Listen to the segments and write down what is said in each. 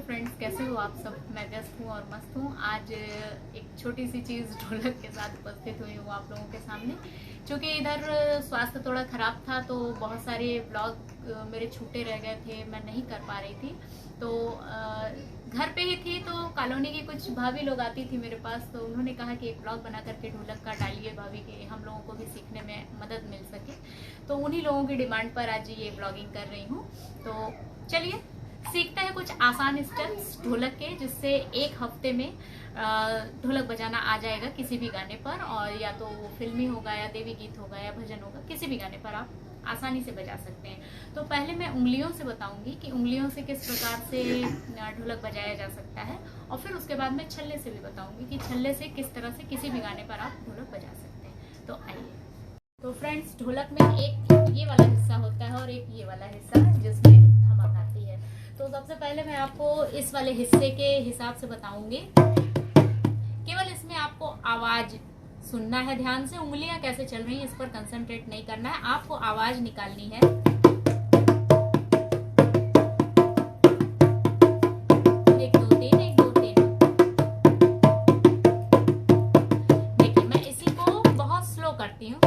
Friends, कैसे हो आप सब। मैं व्यस्त हूँ और मस्त हूँ। आज एक छोटी सी चीज़ ढोलक के साथ उपस्थित हुई हूँ आप लोगों के सामने। क्योंकि इधर स्वास्थ्य थोड़ा ख़राब था तो बहुत सारे ब्लॉग मेरे छूटे रह गए थे, मैं नहीं कर पा रही थी। तो घर पे ही थी तो कॉलोनी की कुछ भाभी लोग आती थी मेरे पास, तो उन्होंने कहा कि एक ब्लॉग बना करके ढोलक का डालिए भाभी, के हम लोगों को भी सीखने में मदद मिल सके। तो उन्हीं लोगों की डिमांड पर आज ये ब्लॉगिंग कर रही हूँ। तो चलिए सीखते हैं कुछ आसान स्टेप्स ढोलक के, जिससे एक हफ्ते में ढोलक बजाना आ जाएगा किसी भी गाने पर। और या तो वो फिल्मी होगा या देवी गीत होगा या भजन होगा, किसी भी गाने पर आप आसानी से बजा सकते हैं। तो पहले मैं उंगलियों से बताऊंगी कि उंगलियों से किस प्रकार से ढोलक बजाया जा सकता है, और फिर उसके बाद मैं छल्ले से भी बताऊंगी कि छल्ले से किस तरह से किसी भी गाने पर आप ढोलक बजा सकते हैं। तो आइए। तो फ्रेंड्स, ढोलक में एक ये वाला हिस्सा होता है और एक ये वाला हिस्सा जिसमें धमक आती है। तो सबसे पहले मैं आपको इस वाले हिस्से के हिसाब से बताऊंगी। केवल इसमें आपको आवाज सुनना है ध्यान से, उंगलियां कैसे चल रही हैं इस पर कंसंट्रेट नहीं करना है, आपको आवाज निकालनी है। एक दो तीन, एक दो तीन। देखिए मैं इसी को बहुत स्लो करती हूँ,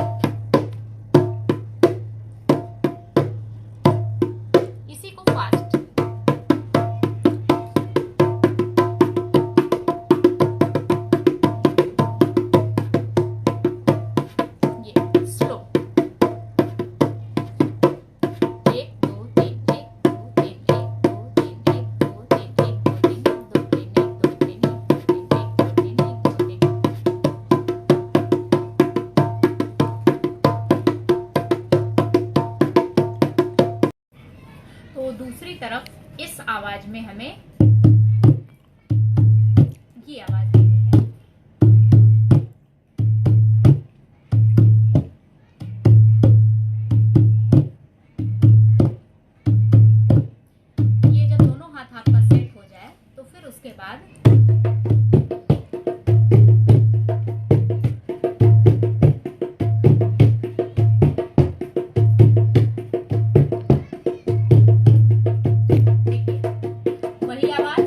इसी को फास्ट। तो दूसरी तरफ इस आवाज में हमें ये आवाज देनी है। ये जब दोनों हाथ आपका सेट हो जाए तो फिर उसके बाद वही आवाज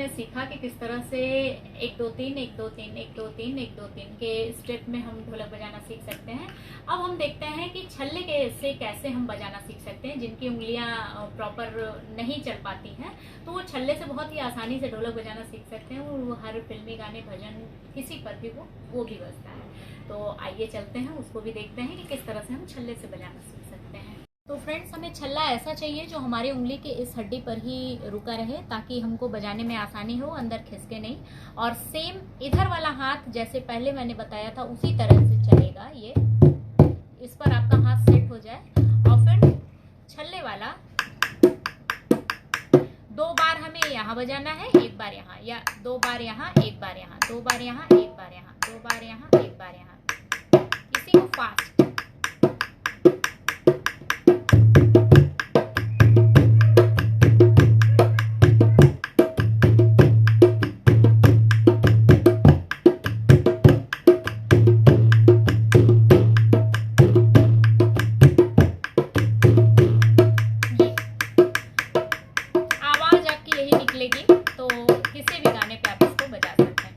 सीखा कि किस तरह से एक दो तीन, एक दो तीन, एक दो तीन, एक दो तीन के स्टेप में हम ढोलक बजाना सीख सकते हैं। अब हम देखते हैं कि छल्ले के से कैसे हम बजाना सीख सकते हैं। जिनकी उंगलियां प्रॉपर नहीं चल पाती हैं तो वो छल्ले से बहुत ही आसानी से ढोलक बजाना सीख सकते हैं। वो हर फिल्मी गाने, भजन, किसी पर भी वो भी बजता है। तो आइए चलते हैं, उसको भी देखते हैं कि किस तरह से हम छल्ले से बजाना सीख सकते हैं। तो फ्रेंड्स, हमें छल्ला ऐसा चाहिए जो हमारी उंगली के इस हड्डी पर ही रुका रहे, ताकि हमको बजाने में आसानी हो, अंदर खिसके नहीं। और सेम इधर वाला हाथ जैसे पहले मैंने बताया था उसी तरह से चलेगा। ये इस पर आपका हाथ सेट हो जाए और फिर छल्ले वाला 2 बार हमें यहाँ बजाना है, 1 बार यहाँ, या 2 बार यहाँ, 1 बार यहाँ, 2 बार यहाँ, 1 बार यहाँ, 2 बार यहाँ, 1 बार यहाँ। इसी को फास्ट। तो किसी भी गाने पे आप इसको बजा सकते हैं।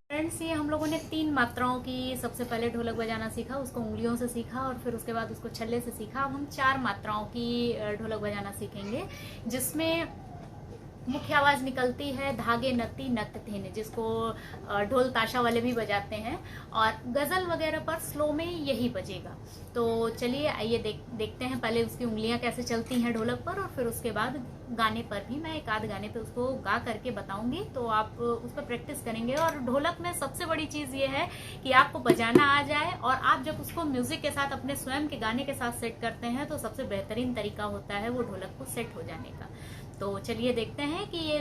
फ्रेंड्स, ये हम लोगों ने 3 मात्राओं की सबसे पहले ढोलक बजाना सीखा, उसको उंगलियों से सीखा और फिर उसके बाद उसको छल्ले से सीखा। अब हम 4 मात्राओं की ढोलक बजाना सीखेंगे, जिसमें मुख्य आवाज निकलती है धागे नती नत धिन, जिसको ढोल ताशा वाले भी बजाते हैं, और गजल वगैरह पर स्लो में यही बजेगा। तो चलिए आइए देखते हैं पहले उसकी उंगलियां कैसे चलती हैं ढोलक पर, और फिर उसके बाद गाने पर भी मैं एक आध गाने पे उसको गा करके बताऊंगी, तो आप उस पर प्रैक्टिस करेंगे। और ढोलक में सबसे बड़ी चीज ये है कि आपको बजाना आ जाए, और आप जब उसको म्यूजिक के साथ अपने स्वयं के गाने के साथ सेट करते हैं तो सबसे बेहतरीन तरीका होता है वो ढोलक को सेट हो जाने का। तो चलिए देखते हैं कि ये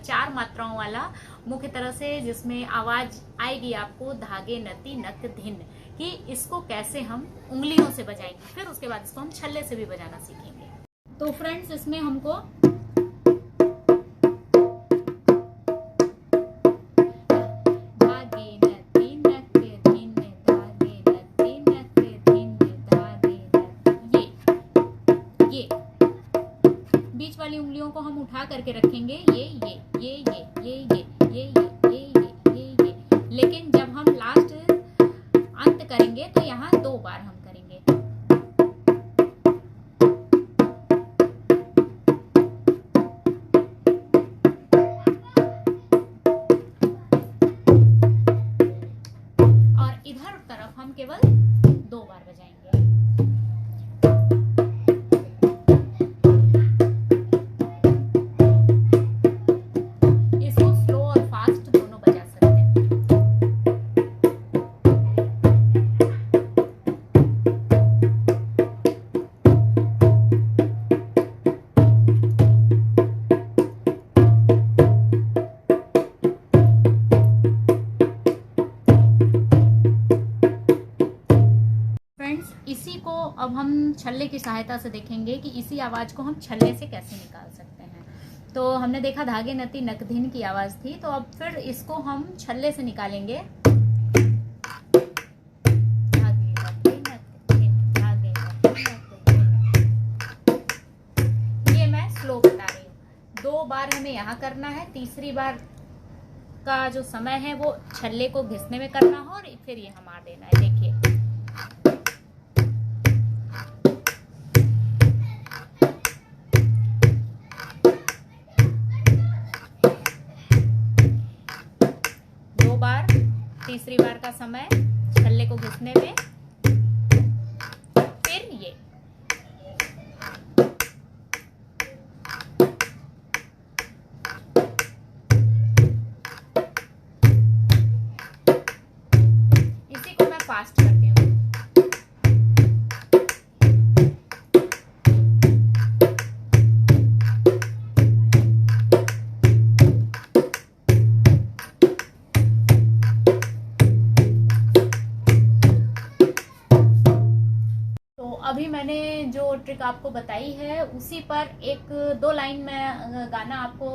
4 मात्राओं वाला मुख्य तरह से जिसमें आवाज आएगी आपको धागे नती नत धिन, कि इसको कैसे हम उंगलियों से बजाएंगे, फिर उसके बाद इसको हम छल्ले से भी बजाना सीखेंगे। तो फ्रेंड्स इसमें हमको बीच वाली उंगलियों को हम उठा करके रखेंगे, ये, लेकिन जब हम लास्ट अंत करेंगे तो यहाँ 2 बार हम करेंगे। और इधर तरफ हम केवल 2 बार बजाएंगे। इसी को अब हम छल्ले की सहायता से देखेंगे कि इसी आवाज को हम छल्ले से कैसे निकाल सकते हैं। तो हमने देखा धागे नती नकधिन की आवाज थी, तो अब फिर इसको हम छल्ले से निकालेंगे। ये मैं स्लो बता रही हूँ। 2 बार हमें यहाँ करना है, तीसरी बार का जो समय है वो छल्ले को घिसने में करना हो, और फिर ये हमार देना है। देखिए तीसरी बार का समय छल्ले को घिसने में, फिर ये। इसी को मैं फास्ट करती हूँ। अभी मैंने जो ट्रिक आपको बताई है उसी पर 1-2 लाइन में गाना आपको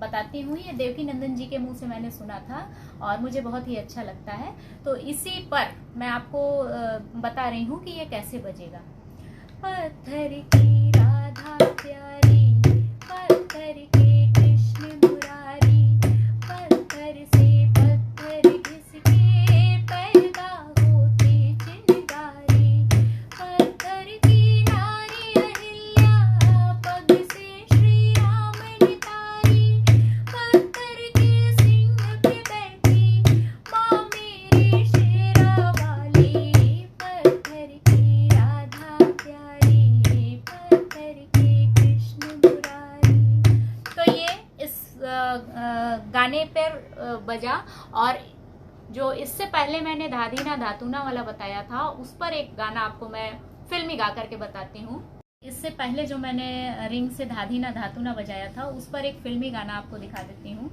बताती हूँ। ये देवकी नंदन जी के मुंह से मैंने सुना था और मुझे बहुत ही अच्छा लगता है, तो इसी पर मैं आपको बता रही हूँ कि ये कैसे बजेगा। पत्थर की राधा प्यारी, पत्थर के कृष्ण मुरारी, पत्थर से पत्थर घिस के पैदा होते चिंगारी, पत्थर की नारी अहिल्या पग से श्री राम नितारी, पत्थर के सिंह पे बैठी माँ मेरी शेरा वाली, पत्थर की राधा प्यारी, पत्थर के कृष्ण मुरारी। तो ये इस गाने पर बजा, और जो इससे पहले मैंने धाधीना धातुना वाला बताया था उस पर एक गाना आपको मैं फिल्मी गा करके बताती हूँ। इससे पहले जो मैंने रिंग से धाधीना धातुना बजाया था उस पर एक फिल्मी गाना आपको दिखा देती हूँ।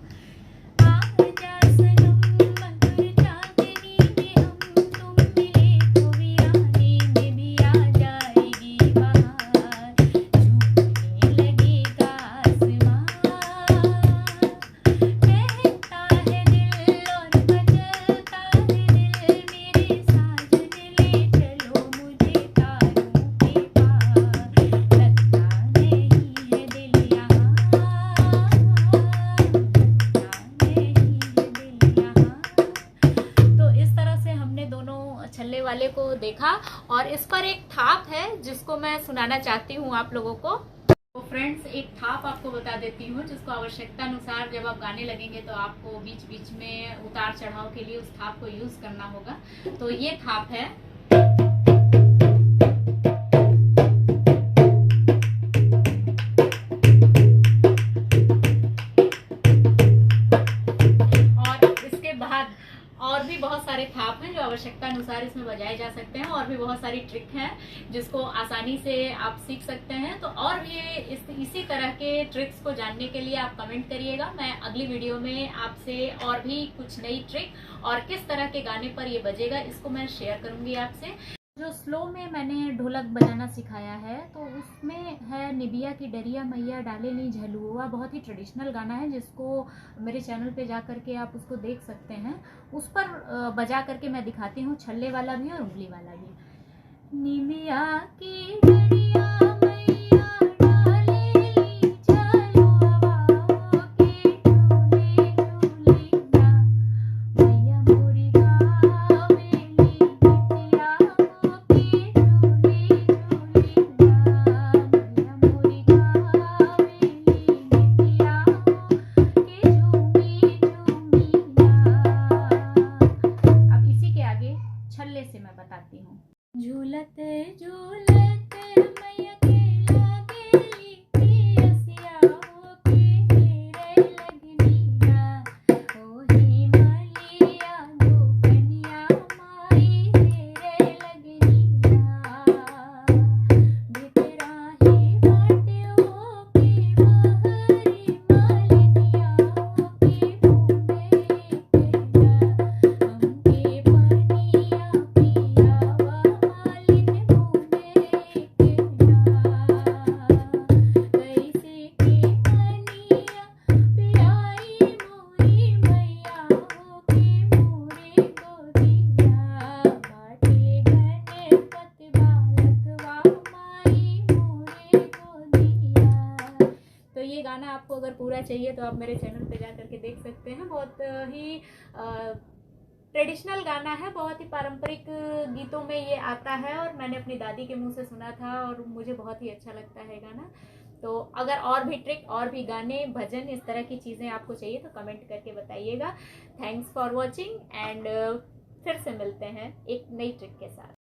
छल्ले वाले को देखा, और इस पर एक थाप है जिसको मैं सुनाना चाहती हूँ आप लोगों को। तो फ्रेंड्स, एक थाप आपको बता देती हूँ जिसको आवश्यकता अनुसार जब आप गाने लगेंगे तो आपको बीच बीच में उतार चढ़ाव के लिए उस थाप को यूज करना होगा। तो ये थाप है। और इसके बाद और भी बहुत सारे थाप हैं जो आवश्यकता अनुसार इसमें बजाए जा सकते हैं, और भी बहुत सारी ट्रिक हैं जिसको आसानी से आप सीख सकते हैं। तो और भी इसी तरह के ट्रिक्स को जानने के लिए आप कमेंट करिएगा। मैं अगली वीडियो में आपसे और भी कुछ नई ट्रिक और किस तरह के गाने पर ये बजेगा इसको मैं शेयर करूंगी आपसे। जो स्लो में मैंने ढोलक बजाना सिखाया है तो उसमें है निबिया की डरिया मैया डाले ली झलुआ। बहुत ही ट्रेडिशनल गाना है जिसको मेरे चैनल पे जा करके आप उसको देख सकते हैं। उस पर बजा करके मैं दिखाती हूँ, छल्ले वाला भी और उंगली वाला भी। निबिया की डरिया छल्ले से मैं बताती हूँ। झूलत झूलत मैया के लागेली पियसिया होके हीरे लगनिया, ओही मलिया गोपनिया माई हीरे लगनिया। भितरा ही बाटे होके बहरी मालिनिया होके घूमे केला, हमके पनिया पियावा मालिन घूमे केला। कैसे के पनिया पियाई मोरी मैया होके मोरे गोदिया, बाटे गणपत बालकवा माई मोरे गोदिया। तो ये गाना आपको अगर पूरा चाहिए तो आप मेरे चैनल पे जा करके देख सकते हैं। बहुत ही ट्रेडिशनल गाना है, बहुत ही पारंपरिक गीतों में ये आता है और मैंने अपनी दादी के मुंह से सुना था और मुझे बहुत ही अच्छा लगता है गाना। तो अगर और भी ट्रिक और भी गाने भजन इस तरह की चीज़ें आपको चाहिए तो कमेंट करके बताइएगा। थैंक्स फॉर वॉचिंग एंड फिर से मिलते हैं एक नई ट्रिक के साथ।